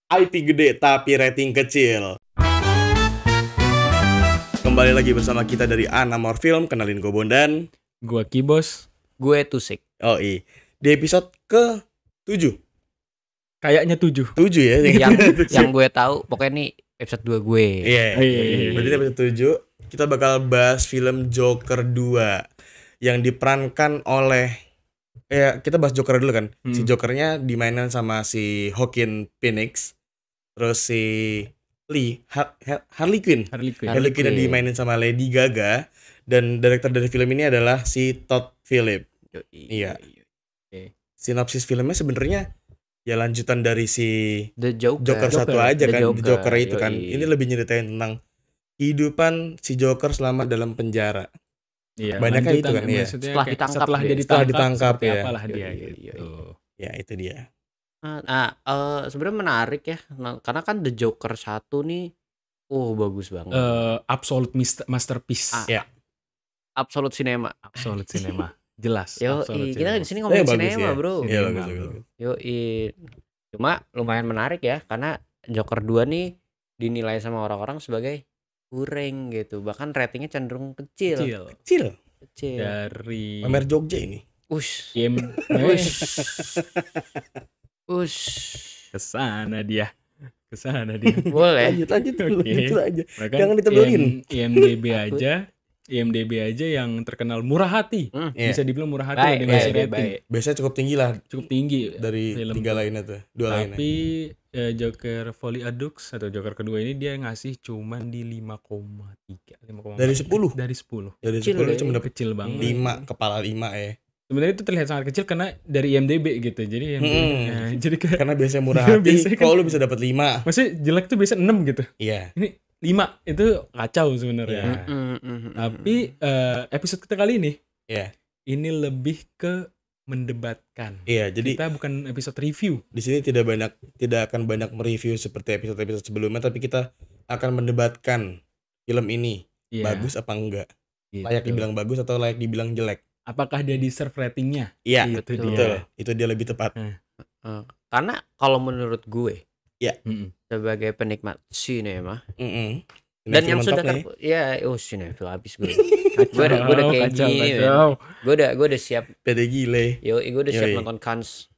IP gede tapi rating kecil. Kembali lagi bersama kita dari Anamor Film. Kenalin gue Bondan. Gua Kibos. Gue Tusik. Oh iya. Di episode ke-7. Kayaknya 7. 7 ya. Yang gue tahu pokoknya nih episode 2 gue. Iya. Iya. Berarti di episode 7 kita bakal bahas film Joker 2 yang diperankan oleh kita bahas Joker dulu kan. Si Jokernya dimainin sama si Joaquin Phoenix. Terus si Harley Quinn yang dimainin sama Lady Gaga. Dan direktur dari film ini adalah si Todd Phillips. Iya. Sinopsis filmnya sebenarnya ya lanjutan dari si The Joker. satu aja The kan, Joker. The Joker itu kan. Yoi. Ini lebih nyeritain tentang kehidupan si Joker selama dalam penjara. Iya. Banyaknya itu kan, iya. Setelah Setelah dia ditangkap, seperti ya. apalah dia Yoi, gitu. yoi. Ya itu dia. Sebenarnya menarik ya. Nah, karena kan The Joker 1 nih bagus banget. Absolute masterpiece. Ya. Absolute Cinema. Absolute cinema. Jelas. Yo, Absolute kita cinema. di sini ngomongin bagus sinema, ya. Bro. Iya, Cinema, bagus. bro. Yoi. Cuma lumayan menarik ya karena Joker 2 nih dinilai sama orang-orang sebagai kurang gitu. Bahkan ratingnya cenderung kecil. Kecil. Dari Pamer Jogja ini. Ush. Kesana dia. Boleh. Lanjut dulu, Oke. lanjut aja. Bahkan Jangan ditebelin. IMDb aja yang terkenal murah hati. Iya. Bisa dibilang murah hati Baik, dengan baik, rating. baik. Biasanya cukup tinggi lah Cukup tinggi dari film 3 tuh. lainnya tuh, 2 lainnya. Tapi Joker Folie à Deux atau Joker kedua ini dia ngasih cuman di 5,3. Dari 10. Dari 10. Dari Kecil 10 ya. cuma dapat Kecil banget. 5, kepala 5 ya. Sebenarnya itu terlihat sangat kecil karena dari IMDb gitu. Jadi IMDb, nah, jadi kayak Karena biasanya murah Iya, hati, biasanya kan- kalau lu bisa dapat 5. maksudnya jelek tuh biasa 6 gitu. Iya. Ini 5 itu kacau sebenarnya. Iya. Tapi episode kita kali ini Iya. ini lebih ke mendebatkan. Iya, jadi Kita bukan episode review. di sini tidak akan banyak mereview seperti episode-episode sebelumnya, tapi kita akan mendebatkan film ini Iya, bagus apa enggak, gitu. layak dibilang bagus atau layak dibilang jelek. Apakah dia deserve ratingnya? Iya, Itu betul. dia. betul. Itu dia lebih tepat. Karena kalau menurut gue Mm-mm. sebagai penikmat sinema Mm-mm. dan Sinetron yang sudah mentok nih. sinetron habis gue. gue udah kayak Kacau, gini. kacau. Gue udah siap. PD gile. Gue udah siap Yoi. nonton Cannes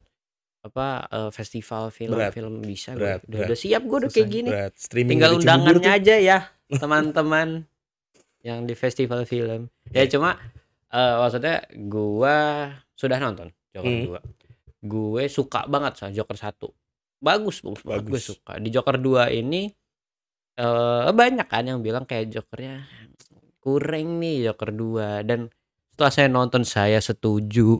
festival Berat. film bisa Berat, gue. berat. Udah siap gue udah Susah, kayak gini. Berat. Streaming Tinggal dari Cibubur undangannya tuh. aja ya teman-teman yang di festival film. Ya cuma maksudnya gue sudah nonton Joker 2. Gue suka banget sama Joker 1. Bagus banget gue Bagus. suka. Di Joker 2 ini banyak kan yang bilang kayak Jokernya kurang nih Joker 2, dan setelah saya nonton saya setuju.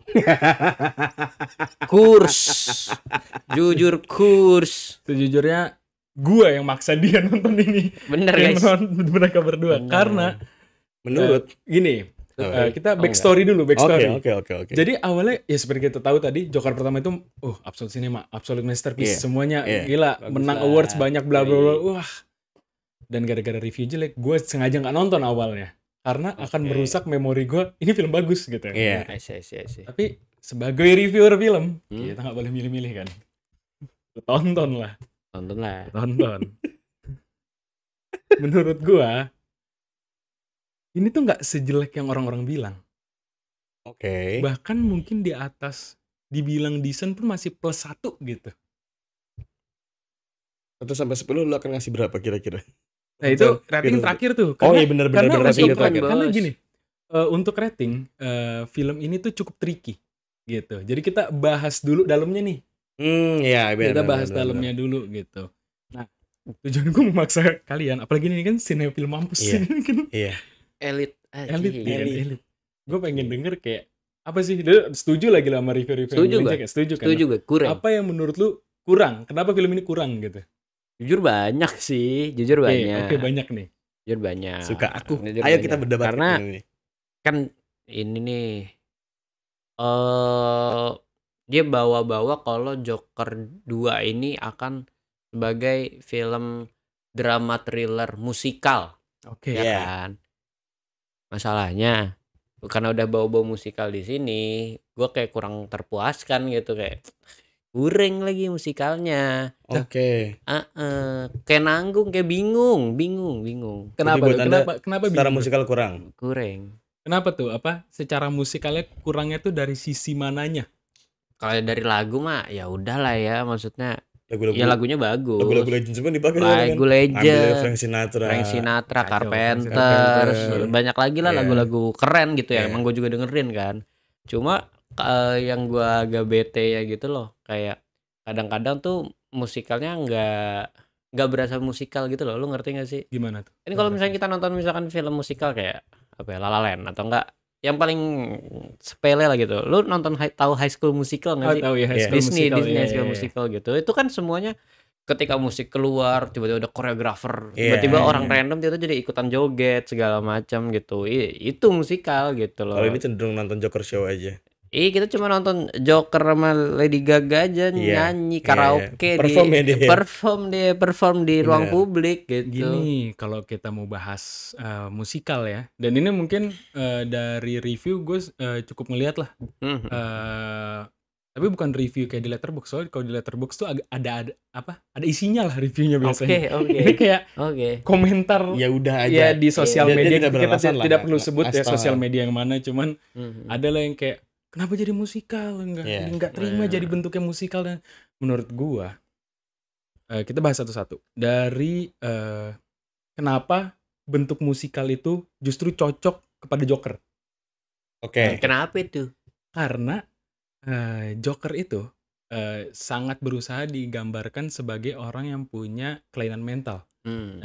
Jujur kurs. Sejujurnya gue yang maksa dia nonton ini. Bener Yang guys. nonton mereka berdua. Bener. Karena Menurut gini, Oke. kita Oh, backstory dulu, backstory. Oke. Jadi awalnya ya seperti kita tahu tadi Joker pertama itu absolute cinema, absolute masterpiece, Iya, semuanya iya. gila, Bagus menang lah. awards banyak bla bla bla. Iya. Wah. Dan gara-gara review jelek, gue sengaja nggak nonton awalnya karena akan Oke. merusak memori gue. Ini film bagus gitu. Iya. I see. Tapi sebagai reviewer film, Hmm. kita nggak boleh milih-milih kan. Tonton lah, Tonton lah. tonton. Menurut gue, ini tuh nggak sejelek yang orang-orang bilang. Oke. Bahkan mungkin di atas, dibilang decent pun masih +1 gitu. 1 sampai 10 lu akan ngasih berapa kira-kira? Nah itu Betul. rating Betul. terakhir tuh. Oh iya benar karena rating untuk- terakhir. Bos. Karena gini, untuk rating film ini tuh cukup tricky gitu. Jadi kita bahas dulu dalamnya nih. Iya, benar. Kita bahas dalamnya dulu gitu. Nah, tujuan gue memaksa kalian, apalagi ini kan sinetron mampus Iya. ini kan Iya. Elit. elit, Iya. ya kan, Elit. elit. Gue pengen denger kayak apa sih? Dia setuju lagi lah sama review-review Setuju yang gak? kayak setuju kan? Setuju gue kurang. Apa yang menurut lu kurang? Kenapa film ini kurang gitu? Jujur banyak sih. Jujur banyak. Oke, banyak nih. Jujur banyak. Suka aku. Jujur Ayo banyak. kita berdebat Karena ini. kan ini nih dia bawa-bawa kalau Joker 2 ini akan sebagai film drama thriller musikal, Oke. ya Iya. kan? Masalahnya karena udah bawa-bawa musikal di sini, gue kayak kurang terpuaskan gitu, kayak kurang lagi musikalnya. Oke. Kayak nanggung, kayak bingung. Kenapa buat tuh? Anda Kenapa Secara bingung? musikal kurang. Kenapa tuh? Apa secara musikalnya kurangnya tuh dari sisi mananya? Kalau dari lagu mah ya udahlah ya, maksudnya Lagu-lagu ya lagunya bagus. lagu-lagu Legend semua dipakai sekarang Lagu kan. Ambil Legend, Frank Sinatra. Frank Sinatra, Kacau, Carpenter, Carpenter. banyak lagi lah Iya. lagu-lagu keren gitu ya. Iya. Emang gue juga dengerin kan. Cuma yang gue agak bete ya gitu loh, kayak kadang-kadang tuh musikalnya nggak berasa musikal gitu loh. Lu ngerti gak sih? Gimana tuh? Ini kalau misalnya kita nonton misalkan film musikal kayak apa ya, La La Land atau enggak yang paling sepele lah gitu. Lu nonton tahu High School Musical Oh, nggak sih? tahu ya, High School Disney Musical, iya, High School iya. Musical gitu. Itu kan semuanya ketika musik keluar tiba-tiba ada koreografer, Iya, tiba-tiba iya. orang random tiba-tiba jadi ikutan joget segala macam gitu. Itu musikal gitu loh. Kalau ini cenderung nonton Joker Show aja. Kita cuma nonton Joker sama Lady Gaga aja Iya, nyanyi iya, karaoke Perform ya dia. perform di ruang Bener. publik gitu. Gini, kalau kita mau bahas musikal ya, dan ini mungkin dari review gue cukup ngeliat lah. Mhm. Tapi bukan review kayak di Letterboxd, soalnya kalau di Letterboxd tuh ada isinya lah reviewnya biasanya. Oke. Ini kayak Oke. komentar Ya udah ya aja. di sosial Dia media, tidak kita beralasan lah, tidak perlu nggak sebut ya ngasih tahu. sosial media yang mana, cuman Mhm. ada lah yang kayak kenapa jadi musikal, Iya. nggak terima Nah. jadi bentuknya musikal. Dan menurut gua kita bahas satu-satu dari kenapa bentuk musikal itu justru cocok kepada Joker. Oke. Kenapa itu? Karena Joker itu sangat berusaha digambarkan sebagai orang yang punya kelainan mental.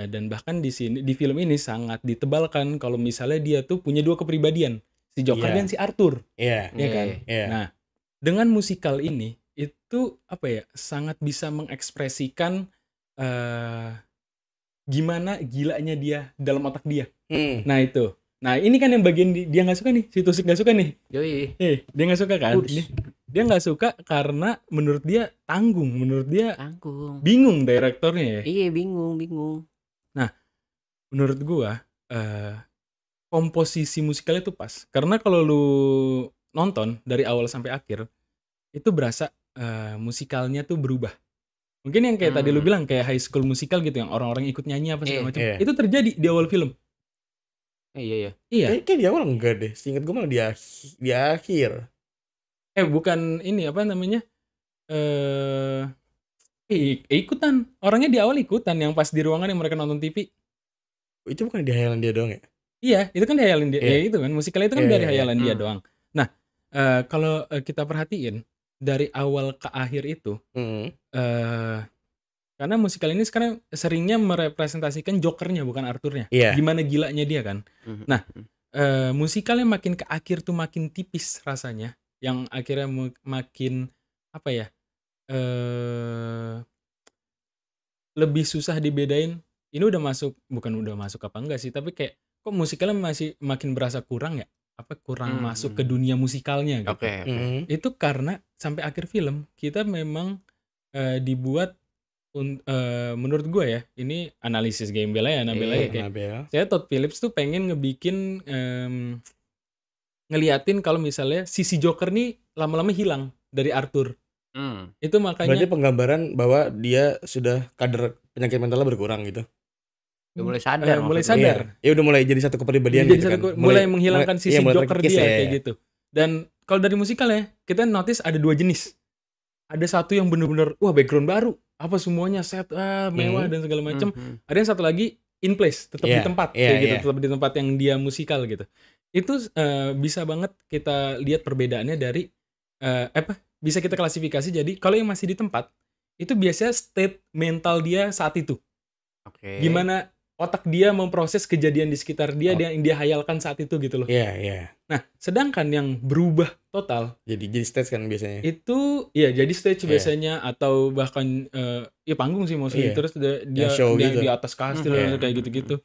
Dan bahkan di film ini sangat ditebalkan kalau misalnya dia tuh punya dua kepribadian, si Joker Iya. dan si Arthur, Iya. ya kan? Iya. Nah, dengan musikal ini itu apa ya, sangat bisa mengekspresikan gimana gilanya dia dalam otak dia. Nah itu. Nah ini kan yang bagian dia nggak suka nih, si Tusik nggak suka nih. Yoi. Dia nggak suka kan? Ups. Dia nggak suka karena menurut dia tanggung, menurut dia Tanggung. bingung direktornya ya. Iya, bingung. Menurut gua komposisi musikalnya tuh pas. Karena kalau lu nonton dari awal sampai akhir itu berasa musikalnya tuh berubah. Mungkin yang kayak tadi lu bilang kayak High School Musical gitu, yang orang-orang ikut nyanyi apa segala macam. Iya. Itu terjadi di awal film. Iya. Iya. Kayak di awal enggak deh. Seingat gue malah di akhir. Bukan ini apa namanya? Ikutan. Orangnya di awal ikutan yang pas di ruangan yang mereka nonton TV. Itu bukan di hayalan dia doang ya? Iya, itu kan hayalan dia. Iya. Ya itu kan musikalnya itu kan Iya, dari iya, hayalan dia Hmm. doang. Nah, kalau kita perhatiin dari awal ke akhir itu karena musikal ini sekarang seringnya merepresentasikan Jokernya bukan Arthurnya. Iya. Gimana gilanya dia kan. Mhm. Nah, musikalnya makin ke akhir tuh makin tipis rasanya, yang akhirnya makin apa ya, lebih susah dibedain. Ini udah masuk, bukan udah masuk apa enggak sih, tapi kayak kok musikalnya masih makin berasa kurang ya, apa kurang masuk ke dunia musikalnya gitu. Oke. Itu karena sampai akhir film kita memang dibuat menurut gue ya, ini analisis Gembel ya, Nabel ya, kayak Nabel. saya Todd Phillips tuh pengen ngebikin ngeliatin kalau misalnya sisi Joker nih lama-lama hilang dari Arthur. Itu Berarti makanya penggambaran bahwa dia sudah kadar penyakit mentalnya berkurang gitu. Udah mulai sadar. mulai maksudnya. sadar. Ya udah mulai jadi satu kepribadian Jadi gitu satu kan. mulai menghilangkan sisi mulai Joker terkikis dia ya. kayak gitu. Dan kalau dari musikal ya, kita notice ada dua jenis. Ada satu yang bener-bener wah background baru, apa semuanya set mewah dan segala macam. Ada yang satu lagi in place, tetap di Iya, tempat iya, kayak gitu, iya. tetap di tempat yang dia musikal gitu. Itu bisa banget kita lihat perbedaannya dari bisa kita klasifikasi. Jadi kalau yang masih di tempat itu biasanya state mental dia saat itu. Oke. Gimana otak dia memproses kejadian di sekitar dia, yang dia hayalkan saat itu gitu loh. Iya, iya. Nah, sedangkan yang berubah total Jadi stage kan biasanya. itu ya jadi stage Iya. biasanya atau bahkan ya panggung sih maksudnya. Iya. Terus dia show gitu. di atas kastil Iya. kayak gitu-gitu.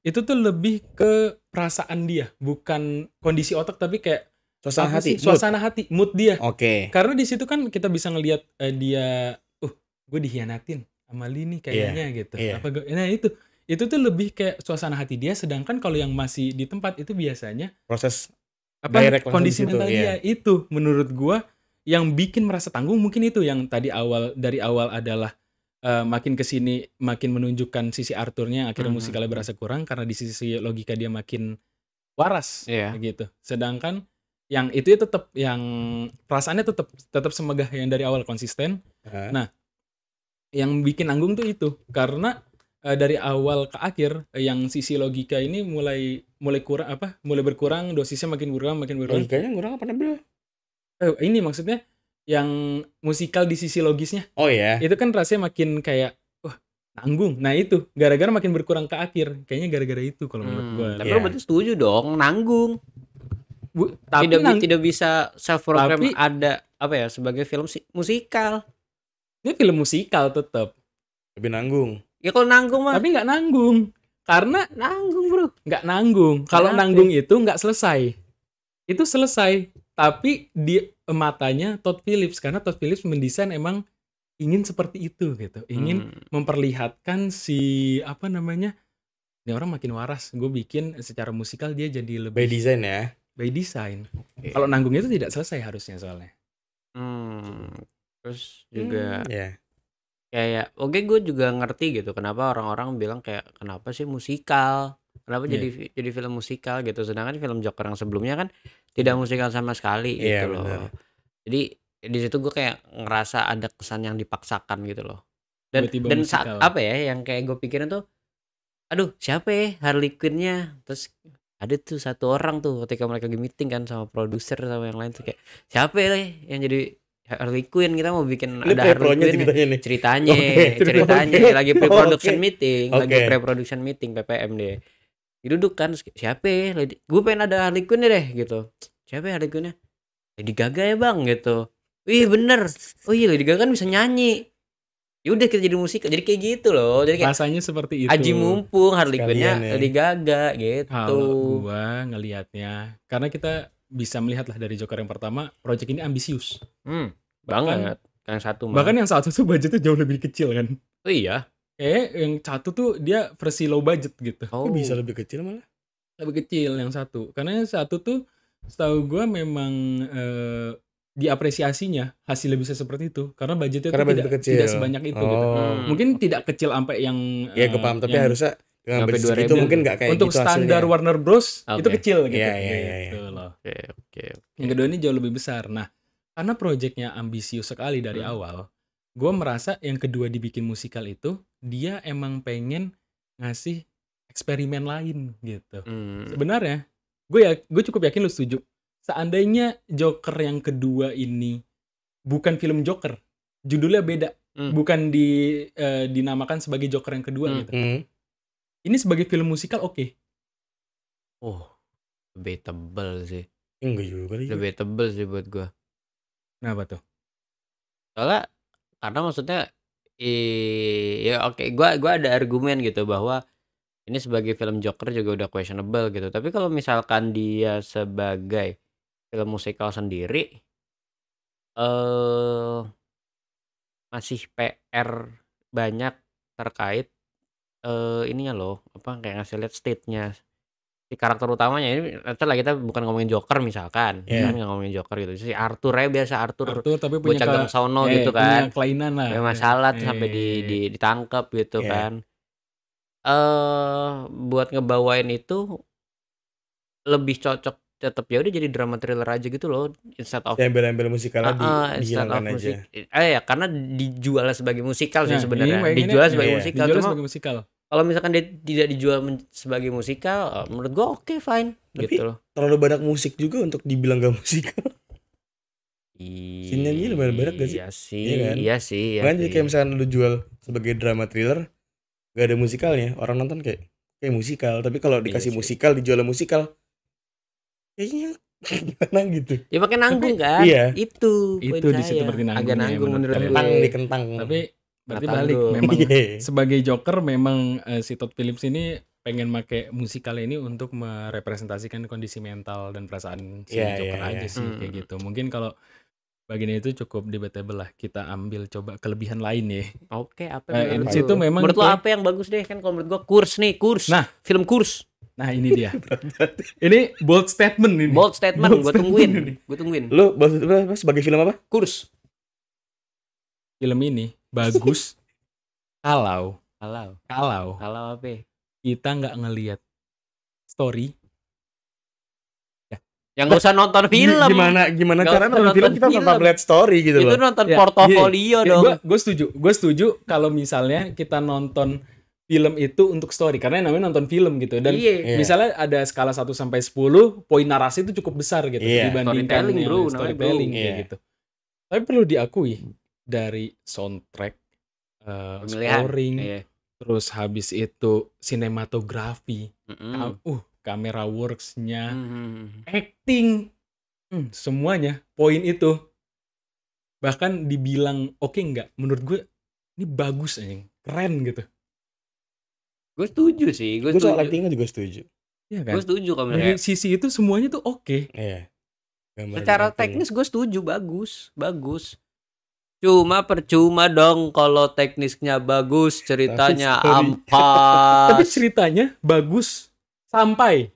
Itu tuh lebih ke perasaan dia, bukan kondisi otak tapi kayak Suasana apa hati. sih? Suasana hati, mood dia. Oke. Karena di situ kan kita bisa ngelihat dia gue dihianatin sama Lini kayaknya gitu. iya. Nah itu tuh lebih kayak suasana hati dia, sedangkan kalau yang masih di tempat itu biasanya Proses apa direct langsung kondisi di situ, mental iya. dia itu menurut gua yang bikin merasa tanggung mungkin itu yang tadi dari awal adalah makin kesini makin menunjukkan sisi Arthurnya, akhirnya musikalnya berasa kurang karena di sisi logika dia makin waras gitu. Sedangkan yang itu tetap yang perasaannya tetap semegah yang dari awal konsisten. Nah, yang bikin nanggung tuh itu karena dari awal ke akhir yang sisi logika ini mulai kurang mulai berkurang, dosisnya makin berkurang. Logikanya kurang apa bro? Ini maksudnya yang musikal di sisi logisnya. Oh ya. Itu kan rasanya makin kayak wah, nanggung. Nah, itu gara-gara makin berkurang ke akhir. Kayaknya gara-gara itu kalau menurut gua. Tapi lo berarti setuju dong, nanggung. Tapi tidak bisa self program ada apa ya sebagai film musikal. Ini film musikal tetap. Lebih nanggung. Ya kalau nanggung mah. Tapi nggak nanggung. Karena nanggung, Bro. Nggak nanggung. Kalau nanggung itu nggak selesai. Itu selesai. Tapi di matanya Todd Phillips, karena Todd Phillips mendesain emang ingin seperti itu gitu, ingin memperlihatkan si ini orang makin waras, gue bikin secara musikal dia jadi lebih by design ya, by design. Kalau nanggung itu tidak selesai harusnya soalnya. Terus juga kayak gue juga ngerti gitu kenapa orang-orang bilang kayak kenapa sih musikal. Kenapa jadi film musikal gitu, sedangkan film Joker yang sebelumnya kan tidak musikal sama sekali gitu loh. Bener. Jadi di situ gue kayak ngerasa ada kesan yang dipaksakan gitu loh. Dan saat apa ya yang kayak gue pikirin tuh, aduh siapa ya Harley Quinn-nya, terus ada tuh satu orang tuh ketika mereka lagi meeting kan sama produser sama yang lain tuh kayak siapa ya yang jadi Harley Quinn, kita mau bikin ini ada Harley Quinn ceritanya lagi pre-production meeting, lagi pre-production meeting PPM deh. Duduk kan siapa ya? Gue pengen ada Harley Quinn deh gitu. Siapa ya Harley Quinn-nya? Lady Gaga ya bang gitu. Wih bener. Oh iya Lady Gaga kan bisa nyanyi. Yaudah kita jadi musik. Jadi kayak gitu loh. Jadi kayak rasanya seperti itu. Aji mumpung Harley Quinn-nya Lady Gaga gitu. Kalau gue ngelihatnya, karena kita bisa melihat lah dari Joker yang pertama, project ini ambisius. Banget. Bahkan yang satu tuh budgetnya jauh lebih kecil kan. Oh iya. Yang satu tuh dia versi low budget gitu. Kok bisa lebih kecil malah? Lebih kecil yang satu. Karena yang satu tuh setahu gue memang diapresiasinya hasilnya bisa seperti itu. Karena budgetnya tidak sebanyak itu gitu. Mungkin tidak kecil sampai yang iya gue paham, tapi harusnya dengan budget itu mungkin gak kayak untuk gitu standar hasilnya. Warner Bros itu kecil gitu. Gitu loh. Yang kedua ini jauh lebih besar. Nah, karena proyeknya ambisius sekali dari awal, gue merasa yang kedua dibikin musikal itu dia emang pengen ngasih eksperimen lain gitu. Sebenarnya gue cukup yakin lu setuju. Seandainya Joker yang kedua ini bukan film Joker, judulnya beda, bukan dinamakan sebagai Joker yang kedua gitu. Ini sebagai film musikal oke. Oh, debatable sih. Enggak juga. Debatable sih buat gue. Kenapa tuh? Soalnya karena maksudnya ya oke, gua ada argumen gitu bahwa ini sebagai film Joker juga udah questionable gitu. Tapi kalau misalkan dia sebagai film musikal sendiri masih PR banyak terkait ininya loh, kayak ngasih lihat state-nya si karakter utamanya. Ini setelah kita bukan ngomongin Joker misalkan, kan nggak ngomongin Joker gitu. Si Arthur Arthur tapi punya bocah gangsono gitu kan. Punya kelainan lah. Punya masalah sampai ditangkap gitu kan. Buat ngebawain itu lebih cocok tetap ya udah jadi drama thriller aja gitu loh, instead of embel-embel musikalnya dihilangkan aja. Ya karena dijual sebagai musikal sih sebenarnya. Dijual sebagai musikal. Kalau misalkan dia tidak dijual sebagai musikal, menurut gua oke, fine. Tapi gitu loh. Terlalu banyak musik juga untuk dibilang gak musikal. Sinnya banyak gak sih? Iya sih. Kan jadi kayak misalkan lu jual sebagai drama thriller, gak ada musikalnya, orang nonton kayak musikal. Tapi kalau dikasih musikal, dijual musikal, kayaknya gimana gitu. Ya pakai nanggung kan? Iya. Itu di situ seperti nanggung. Agak nanggung menurut gue. Kentang. Tapi berarti balik memang sebagai Joker memang si Todd Phillips ini pengen pakai musikal ini untuk merepresentasikan kondisi mental dan perasaan si Joker aja sih kayak gitu. Mungkin kalau bagian itu cukup debatable lah. Kita ambil coba kelebihan lain ya. Oke, apa yang situ memang menurut lo apa yang bagus deh? Kan kalau menurut gua Kurs. Nah, film Kurs. Nah ini dia. Ini bold statement ini. Bold statement, Bold gue statement tungguin. Lu sebagai film apa? Kurs. Film ini bagus kalau Kalau apa? kita nggak ngelihat story. Yang nggak usah nonton film. Gimana Nggak cara usah nonton film kita nonton tanpa film. lihat story gitu Itu loh. nonton Ya, portofolio dong. Gue setuju kalau misalnya kita nonton film itu untuk story, karena yang namanya nonton film gitu. Dan Iya. misalnya ada skala 1 sampai 10, poin narasi itu cukup besar gitu Iya. dibandingkan Storytelling, yang bro, namanya, storytelling bro. kayak Iya. gitu. Tapi perlu diakui dari soundtrack, Pemilihan. scoring, Iya. terus habis itu sinematografi, Mm-mm. kamera works-nya, Mm-mm. acting, semuanya poin itu. Bahkan dibilang oke nggak, menurut gue ini bagus anjing, keren gitu. Gue setuju sih. Gue Gue soal setuju. actingnya juga setuju. Iya kan? Gue setuju kalau Dari misalnya. sisi itu semuanya tuh oke. Iya. Gambar Secara dan acting. teknis gue setuju, bagus. Cuma percuma dong kalau teknisnya bagus, ceritanya Tapi story- ampas. Tapi ceritanya bagus sampai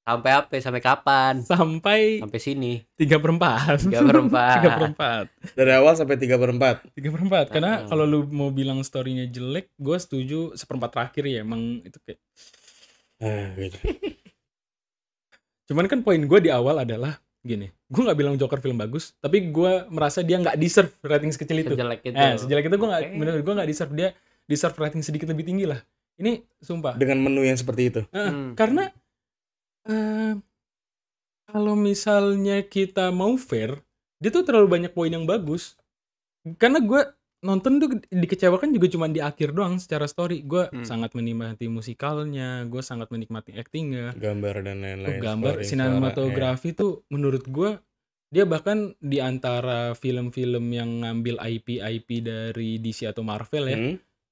Sampai apa? Sampai kapan? sampai Sampai sini. 3/4. 3/4. 3/4. Dari awal sampai 3/4. 3/4. Karena Ah. kalau lu mau bilang story-nya jelek, gue setuju 1/4 terakhir ya emang itu kayak. Gitu. Cuman kan poin gue di awal adalah gini, gue nggak bilang Joker film bagus, tapi gue merasa dia nggak deserve rating sekecil itu. Sejelek itu. Sejelek itu gue nggak, Oke. menurut gue nggak deserve, dia deserve rating sedikit lebih tinggi lah. Ini sumpah. Dengan menu yang seperti itu. Karena kalau misalnya kita mau fair, dia tuh terlalu banyak poin yang bagus. Karena gue nonton tuh dikecewakan juga cuma di akhir doang secara story. Gue sangat menikmati musikalnya, gue sangat menikmati actingnya. Gambar dan lain-lain. Gambar, scoring, sinematografi tuh menurut gue dia bahkan di antara film-film yang ngambil IP dari DC atau Marvel ya,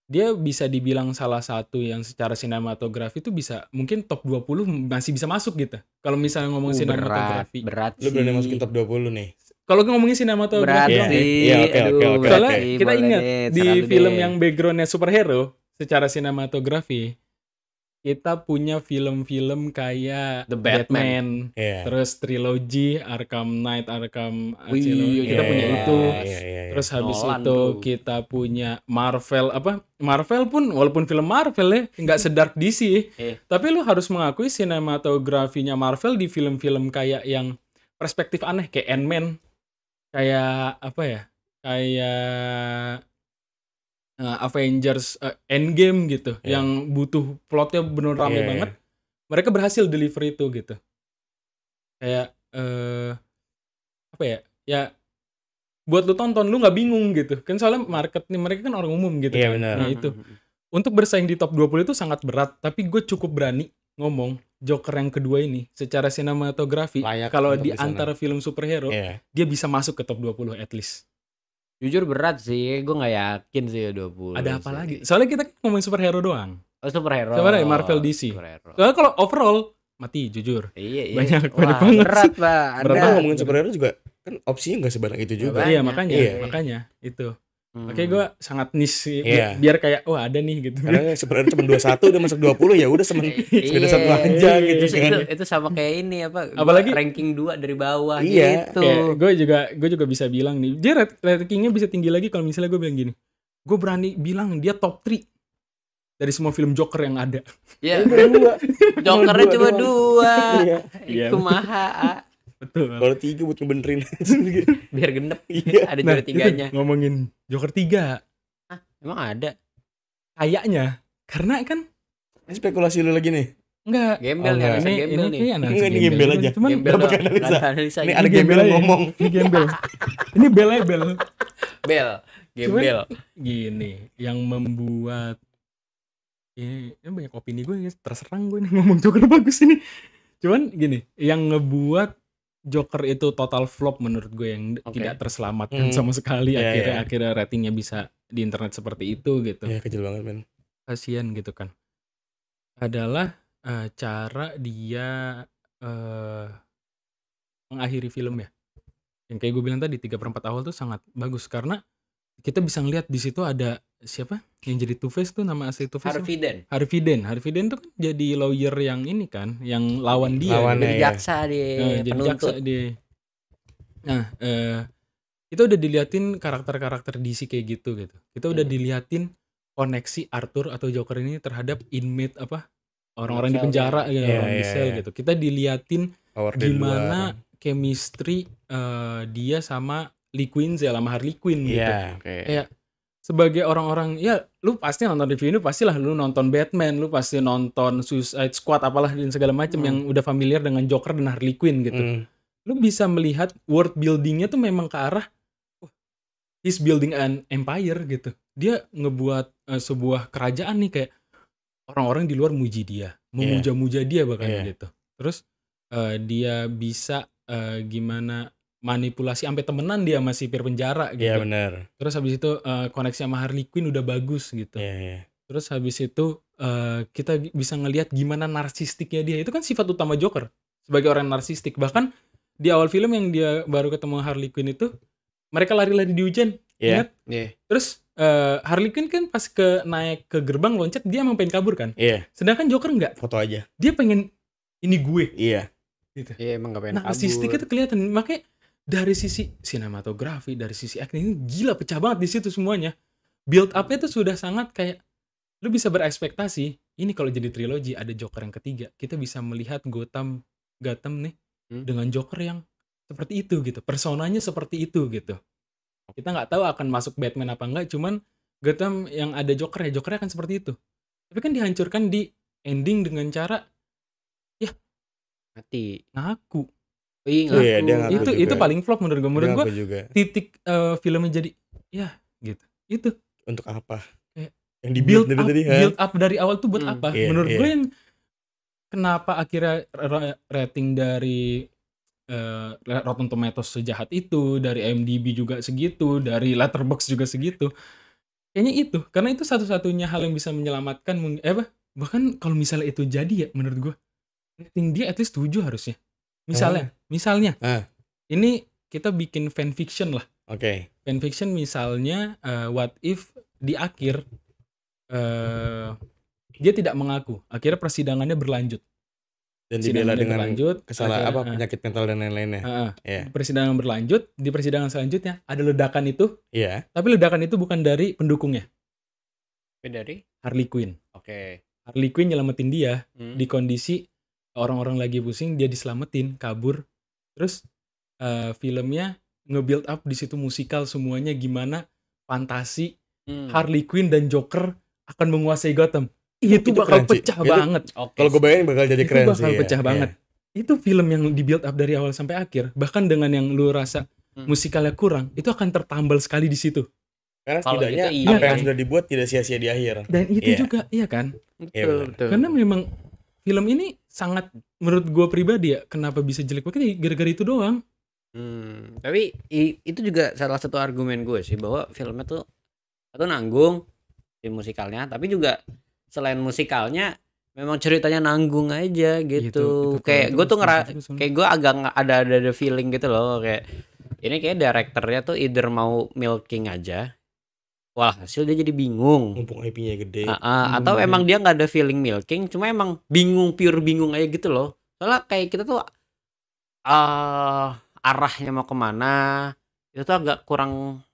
dia bisa dibilang salah satu yang secara sinematografi tuh bisa mungkin top 20 masih bisa masuk gitu. Kalau misalnya ngomongin sinematografi. Berat Lu sih. berani masukin top 20 nih. Kalau ngomongin sinematografi Berat Iya, doang, sih. iya, oke, Aduh, oke. soalnya sih. kita Boleh ingat deh, di serah lu film deh. yang backgroundnya superhero secara sinematografi, kita punya film-film kayak The Batman. Iya. terus trilogi Arkham Knight, Arkham Wih, Asylum, kita iya, punya iya, itu. Iya. Terus habis Nolan, itu bro. kita punya Marvel pun walaupun film Marvel ya nggak sedark DC, tapi lu harus mengakui sinematografinya Marvel di film-film kayak yang perspektif aneh kayak Ant-Man, kayak apa ya, kayak Avengers Endgame gitu, Iya. yang butuh plotnya bener rame Iya, iya. banget. Mereka berhasil deliver itu gitu. Kayak apa ya? Ya buat lu tonton lu nggak bingung gitu. Kan soalnya market nih mereka kan orang umum gitu Iya, kan. benar. Nah, itu. Untuk bersaing di top 20 itu sangat berat, tapi gue cukup berani ngomong Joker yang kedua ini secara sinematografi Layak kalau untuk di di sana. antara film superhero Iya. dia bisa masuk ke top 20 at least. Jujur berat sih. Gue gak yakin sih 20. Ada apa sih. lagi? Soalnya kita ngomongin superhero doang. Oh, superhero. Superhero, Marvel, DC. Superhero. Soalnya kalau overall mati jujur. Iya. Banyak Wah, banget berat, sih. Pak. Berat Karena banget. ngomongin superhero juga kan opsinya nggak sebanyak itu juga. Banyak. Iya Iya. makanya itu. Makanya gue sangat niche sih, Iya. biar kayak ada nih gitu. Karena superhero cuma 21 udah masuk 20 ya udah sekedar satu aja gitu kan. Itu sama kayak ini apa? Gua Apalagi- ranking 2 dari bawah Iya, gitu. Gue juga bisa bilang nih, dia ratingnya bisa tinggi lagi kalau misalnya gue bilang gini. Gue berani bilang dia top 3 dari semua film Joker yang ada. Ya, Berdua. Jokernya cuma doang. 2. Iya. Iya. Kumaha. Betul. Kalau 3 buat ngebenerin. Biar genep. Iya. Ada juara 3-nya. Ngomongin Joker 3 Emang ada? kayaknya karena kan Ini spekulasi lu lagi nih. enggak. Gembel Oh, nih, enggak. analisa Ini gembel nih. kayak analisa Enggak, ini gembel aja. Cuman Gembel Udah dong. pakai analisa. Ada analisa Ini gitu. ada gembel aja. ngomong. Ini gembel. Ini bel. Bel. Gembel. Gini, yang membuat ini banyak opini gue ini terserang gue nih ngomong Joker bagus ini. Cuman gini, yang ngebuat Joker itu total flop menurut gue yang Oke. tidak terselamatkan sama sekali, Iya, akhirnya ratingnya bisa di internet seperti itu gitu. Ya kecil banget men. Kasian gitu kan. Adalah cara dia mengakhiri film ya. Yang kayak gue bilang tadi 3/4 awal tuh sangat bagus karena kita bisa ngelihat di situ ada siapa yang jadi Two-Face tuh, nama asli Two-Face Harvey Dent. Harvey Dent tuh kan jadi lawyer yang ini kan, yang lawan dia. Lawannya, Jadi ya. jaksa dia, Jadi penuntut. jaksa dia. Nah, kita udah diliatin karakter-karakter DC kayak gitu. Kita udah diliatin koneksi Arthur atau Joker ini terhadap inmate orang-orang di penjara ya, orang di sel gitu. Kita diliatin Power dari gimana luar. chemistry dia sama Lee Quinzel sama Harley Quinn gitu. Iya. Kayak sebagai orang-orang, ya lu pasti nonton review ini, pastilah lu nonton Batman, lu pasti nonton Suicide Squad apalah dan segala macam yang udah familiar dengan Joker dan Harley Quinn gitu. Lu bisa melihat world buildingnya tuh memang ke arah he's building an empire gitu. Dia ngebuat sebuah kerajaan nih, kayak orang-orang di luar muji dia, memuja-muja dia bahkan gitu. Terus dia bisa gimana manipulasi sampai temenan dia sama sipir penjara gitu. Iya benar. Terus habis itu koneksi sama Harley Quinn udah bagus gitu. Iya. Terus habis itu kita bisa ngelihat gimana narsistiknya dia. Itu kan sifat utama Joker sebagai orang narsistik. Bahkan di awal film yang dia baru ketemu Harley Quinn itu, mereka lari-lari di hujan. Ingat? Terus Harley Quinn kan pas naik ke gerbang loncat, dia emang pengen kabur kan? Iya. Sedangkan Joker enggak. Foto aja. Dia pengen ini gue. Iya. Gitu. Iya, emang gak pengen kabur. Narsistik itu kelihatan. Makanya dari sisi sinematografi, dari sisi acting ini gila, pecah banget di situ semuanya. Build up-nya tuh sudah sangat kayak lu bisa berekspektasi ini kalau jadi trilogi ada Joker yang ketiga, kita bisa melihat Gotham nih dengan Joker yang seperti itu gitu, personanya seperti itu gitu. Kita nggak tahu akan masuk Batman apa enggak, cuman Gotham yang ada Jokernya akan seperti itu. Tapi kan dihancurkan di ending dengan cara mati, ngaku. Iya, dia ngaku itu juga. paling flop menurut gue. Juga. Titik filmnya jadi ya gitu. Itu untuk apa? Kayak yang di-build build up dari awal tuh buat apa? Iya, Menurut gue yang kenapa akhirnya rating dari Rotten Tomatoes sejahat itu, dari IMDb juga segitu, dari Letterboxd juga segitu. Kayaknya itu, karena itu satu-satunya hal yang bisa menyelamatkan bahkan kalau misalnya itu jadi ya menurut gue rating dia at least 7 harusnya. Misalnya ini kita bikin fanfiction lah. Fanfiction misalnya what if di akhir dia tidak mengaku, akhirnya persidangannya berlanjut dan dibela dengan kesalahan penyakit mental dan lain-lainnya. Persidangan berlanjut, di persidangan selanjutnya ada ledakan itu. Tapi ledakan itu bukan dari pendukungnya. Dari Harley Quinn. Harley Quinn nyelamatin dia di kondisi orang-orang lagi pusing, dia diselamatin, kabur. Terus filmnya nge-build up di situ musikal semuanya gimana fantasi Harley Quinn dan Joker akan menguasai Gotham. Itu bakal pecah banget. Kalau gue bayangin bakal jadi keren sih. Itu bakal pecah banget. Itu film yang di-build up dari awal sampai akhir. Bahkan dengan yang lu rasa musikalnya kurang, itu akan tertambal sekali di situ. Karena setidaknya apa yang sudah dibuat tidak sia-sia di akhir. Dan itu juga, iya kan? Betul. Karena memang film ini sangat, menurut gue pribadi ya, kenapa bisa jelek banget gara-gara itu doang. Tapi itu juga salah satu argumen gue sih, bahwa filmnya tuh atau nanggung di musikalnya, tapi juga selain musikalnya memang ceritanya nanggung aja gitu. Kayak gue tuh kayak gue agak ada feeling gitu loh, kayak ini kayak direkturnya tuh either mau milking aja, wah hasil dia jadi bingung. Mumpung IP-nya gede. Atau emang dia nggak ada feeling milking, cuma emang bingung, pure bingung aja gitu loh. Soalnya kayak kita tuh arahnya mau kemana itu tuh agak kurang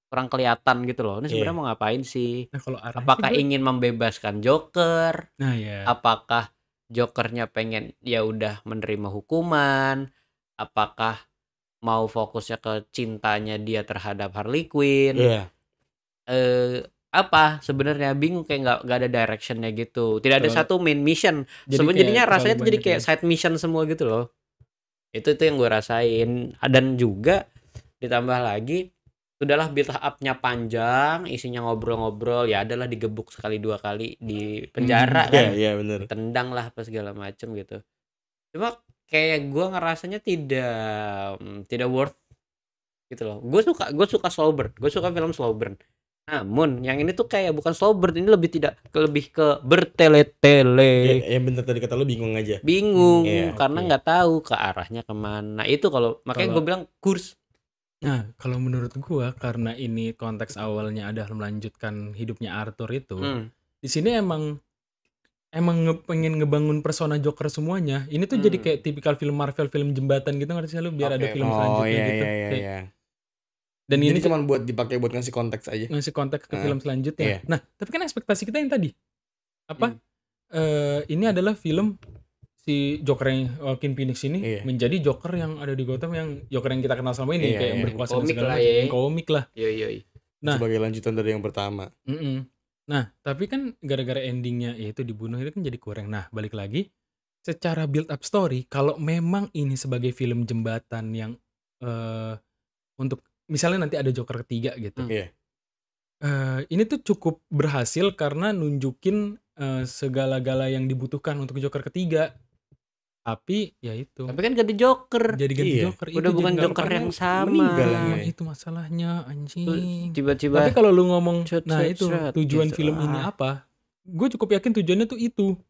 kelihatan gitu loh. Ini sebenarnya mau ngapain sih? Nah, kalau apakah ingin membebaskan Joker? Nah, ya. Apakah Jokernya pengen ya udah menerima hukuman? Apakah mau fokusnya ke cintanya dia terhadap Harley Quinn? Apa sebenarnya bingung, kayak nggak ada directionnya gitu. Tidak ada satu main mission. Sebenarnya rasanya jadi kayak side mission semua gitu loh. Itu yang gue rasain. Dan juga ditambah lagi, sudahlah build up-nya panjang, isinya ngobrol-ngobrol, ya adalah digebuk sekali dua kali di penjara kan. Iya benar. Tendang lah apa segala macem gitu. Cuma kayak gue ngerasanya tidak worth gitu loh. Gue suka slow burn. Gue suka film slow burn. Namun yang ini tuh kayak bukan slow burn, ini lebih ke bertele-tele. Ya bener, tadi kata lu bingung aja. Bingung karena nggak tahu ke arahnya kemana. Itu makanya gue bilang kurs. Nah, kalau menurut gua karena ini konteks awalnya adalah melanjutkan hidupnya Arthur itu, di sini pengen ngebangun persona Joker semuanya. Ini tuh jadi kayak tipikal film Marvel, film jembatan gitu ngerti sih lu biar ada Oke, film Oh selanjutnya iya gitu. iya iya Kayak- iya. Dan Jadi ini cuma buat dipakai buat ngasih konteks aja. ngasih konteks ke film selanjutnya. iya. Nah, tapi kan ekspektasi kita yang tadi apa? Ini adalah film si Joker yang Joaquin Phoenix ini Iya. menjadi Joker yang ada di Gotham yang Joker yang kita kenal selama ini Iya, kayak yang iya. berkuasa Komik dan segala lah macam. ya. Yang komik lah. Yoi. Nah. Sebagai lanjutan dari yang pertama. Nah, tapi kan gara-gara endingnya yaitu dibunuh itu kan jadi kurang. Nah, balik lagi secara build up story, kalau memang ini sebagai film jembatan yang untuk misalnya nanti ada Joker ketiga gitu. Iya. Ini tuh cukup berhasil karena nunjukin segala-gala yang dibutuhkan untuk Joker ketiga. Tapi ya itu. Tapi kan ganti Joker. Jadi ganti Iya. Joker Udah itu bukan jadi nggak Joker yang meninggal sama. lagi. itu masalahnya anjing. Tiba-tiba Tapi kalau lu ngomong, Cet, nah cet, itu cet, tujuan gitu. film ini apa? Gue cukup yakin tujuannya tuh itu.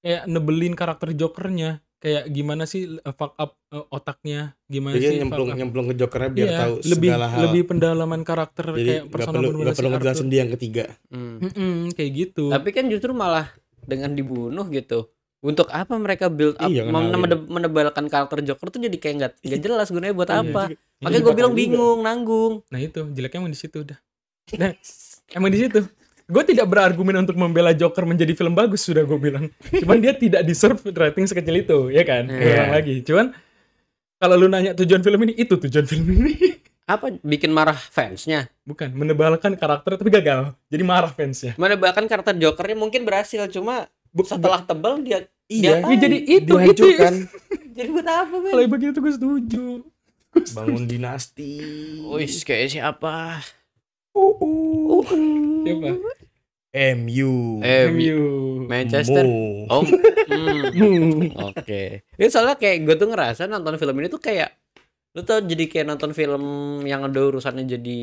Kayak nebelin karakter Jokernya. Kayak gimana sih fuck up otaknya, gimana Jadi sih nyemplung ke Jokernya biar tahu lebih segala hal. lebih pendalaman karakter Jadi kayak nggak persona perlu bener-bener si ngejelasin Arthur. dia yang ketiga. Kayak gitu. Tapi kan justru malah dengan dibunuh gitu. Untuk apa mereka build up Iya, kenalin. menebalkan karakter Joker tuh jadi kayak nggak jelas gunanya buat Iya. apa. Ini Makanya gue bakal bilang juga. bingung, nanggung. Nah itu jeleknya emang di situ udah. Nah emang di situ. Gue tidak berargumen untuk membela Joker menjadi film bagus sudah gue bilang. Cuman dia tidak deserve rating sekecil itu, ya kan? Iya. Ulang lagi. Cuman kalau lu nanya tujuan film ini, itu tujuan film ini. Apa bikin marah fansnya? Bukan menebalkan karakter tapi gagal. Jadi marah fansnya. Menebalkan karakter Jokernya mungkin berhasil, cuma setelah tebal dia Iya. Ya, jadi itu dihancurkan. jadi buat apa, Ben? Kalau begitu gue setuju. Bangun dinasti. Wis kayak siapa? Siapa? MU. MU. Manchester. Mo. Oh. Oke. Ini soalnya kayak gue tuh ngerasa nonton film ini tuh kayak lu tuh jadi kayak nonton film yang ada urusannya jadi